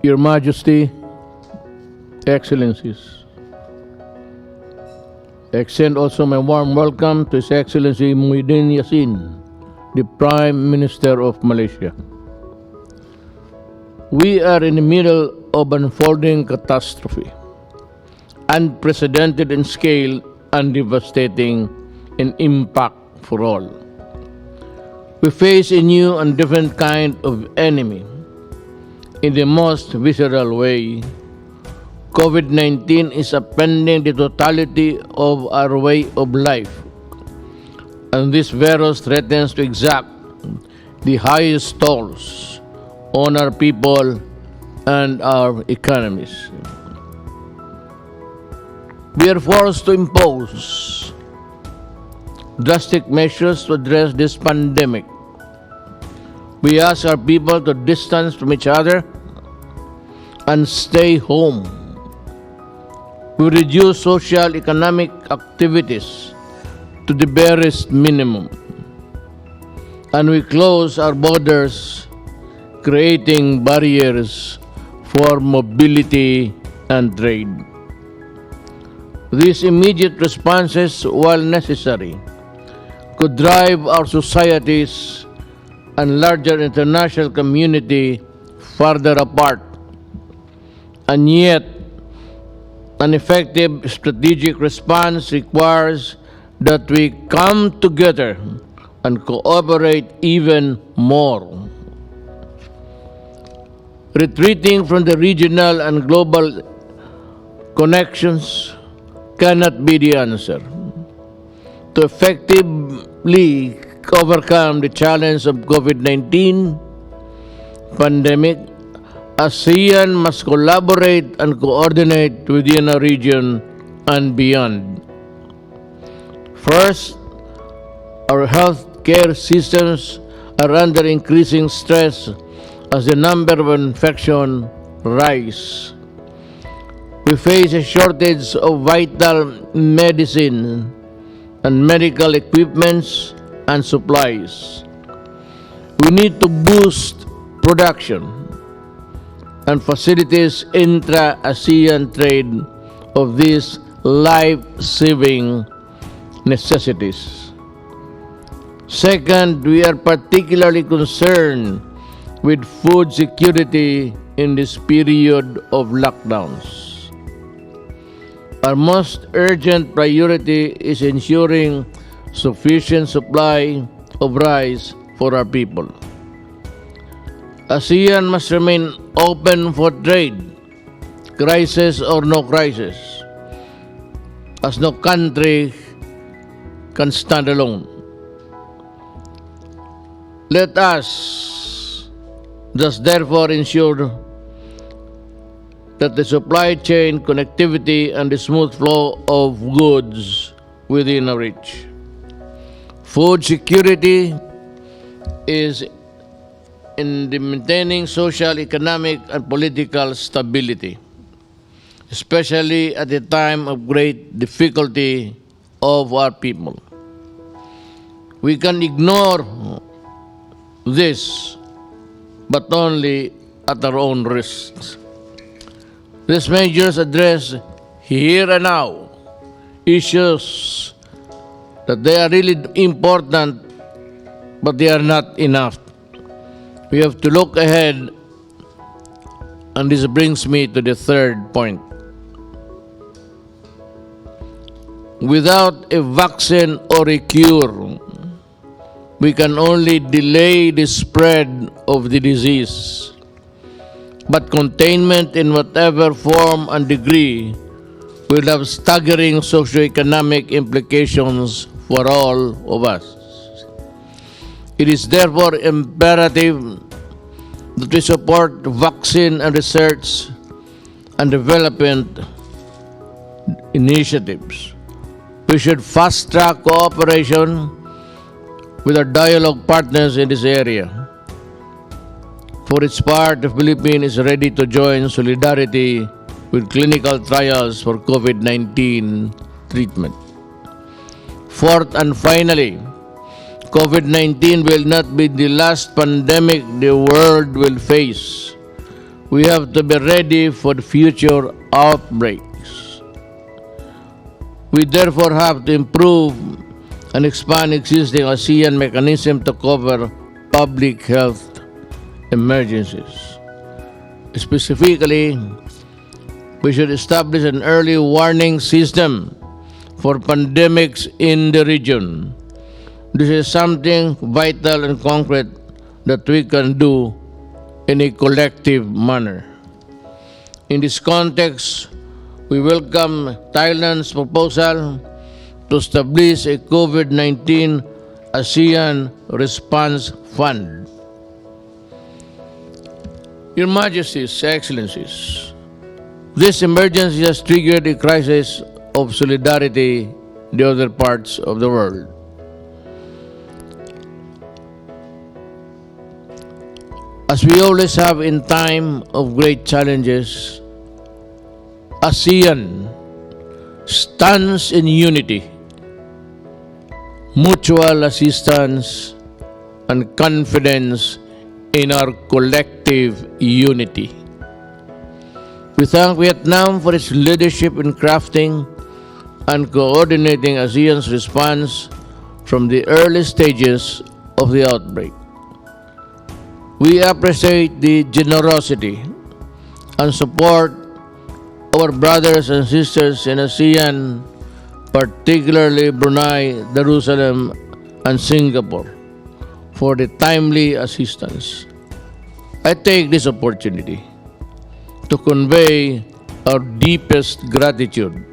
Your Majesty, Excellencies, I extend also my warm welcome to His Excellency Muhyiddin Yassin, the Prime Minister of Malaysia. We are in the middle of an unfolding catastrophe, unprecedented in scale and devastating in impact for all. We face a new and different kind of enemy. In the most visceral way, COVID-19 is upending the totality of our way of life, and this virus threatens to exact the highest tolls on our people and our economies. We are forced to impose drastic measures to address this pandemic. We ask our people to distance from each other and stay home. We reduce social economic activities to the barest minimum, and we close our borders, creating barriers for mobility and trade. These immediate responses, while necessary, could drive our societies and larger international community further apart. And yet, an effective strategic response requires that we come together and cooperate even more. Retreating from the regional and global connections cannot be the answer. To effectively overcome the challenge of COVID-19 pandemic, ASEAN must collaborate and coordinate within our region and beyond. First, our healthcare systems are under increasing stress as the number of infections rise. We face a shortage of vital medicine and medical equipments and supplies. We need to boost production and facilities intra-ASEAN trade of these life-saving necessities. Second, we are particularly concerned with food security in this period of lockdowns. Our most urgent priority is ensuring sufficient supply of rice for our people. ASEAN must remain open for trade, crisis or no crisis, as no country can stand alone. Let us thus therefore ensure that the supply chain connectivity and the smooth flow of goods within our reach. Food security is in the maintaining social, economic, and political stability, especially at a time of great difficulty of our people. We can ignore this, but only at our own risks. These measures address here and now issues that they are really important, but they are not enough. We have to look ahead, and this brings me to the third point. Without a vaccine or a cure, we can only delay the spread of the disease. But containment in whatever form and degree will have staggering socioeconomic implications for all of us. It is therefore imperative that we support vaccine and research and development initiatives. We should fast-track cooperation with our dialogue partners in this area. For its part, the Philippines is ready to join solidarity with clinical trials for COVID-19 treatment. Fourth and finally, COVID-19 will not be the last pandemic the world will face. We have to be ready for the future outbreaks. We therefore have to improve and expand existing ASEAN mechanism to cover public health emergencies. Specifically, we should establish an early warning system for pandemics in the region. This is something vital and concrete that we can do in a collective manner. In this context, we welcome Thailand's proposal to establish a COVID-19 ASEAN Response Fund. Your Majesties, Excellencies, this emergency has triggered a crisis of solidarity in the other parts of the world. As we always have in time of great challenges, ASEAN stands in unity, mutual assistance, and confidence in our collective unity. We thank Vietnam for its leadership in crafting and coordinating ASEAN's response from the early stages of the outbreak. We appreciate the generosity and support of our brothers and sisters in ASEAN, particularly Brunei, Jerusalem, and Singapore, for the timely assistance. I take this opportunity to convey our deepest gratitude,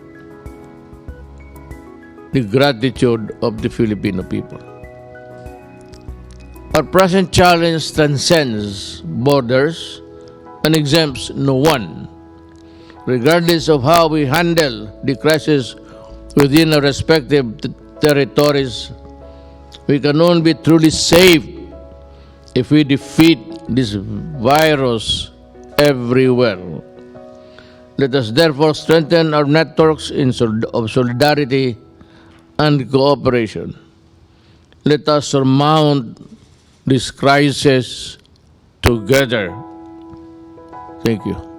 the gratitude of the Filipino people. Our present challenge transcends borders and exempts no one. Regardless of how we handle the crisis within our respective territories, we can only be truly safe if we defeat this virus everywhere. Let us therefore strengthen our networks of solidarity and cooperation. Let us surmount this crisis together. Thank you.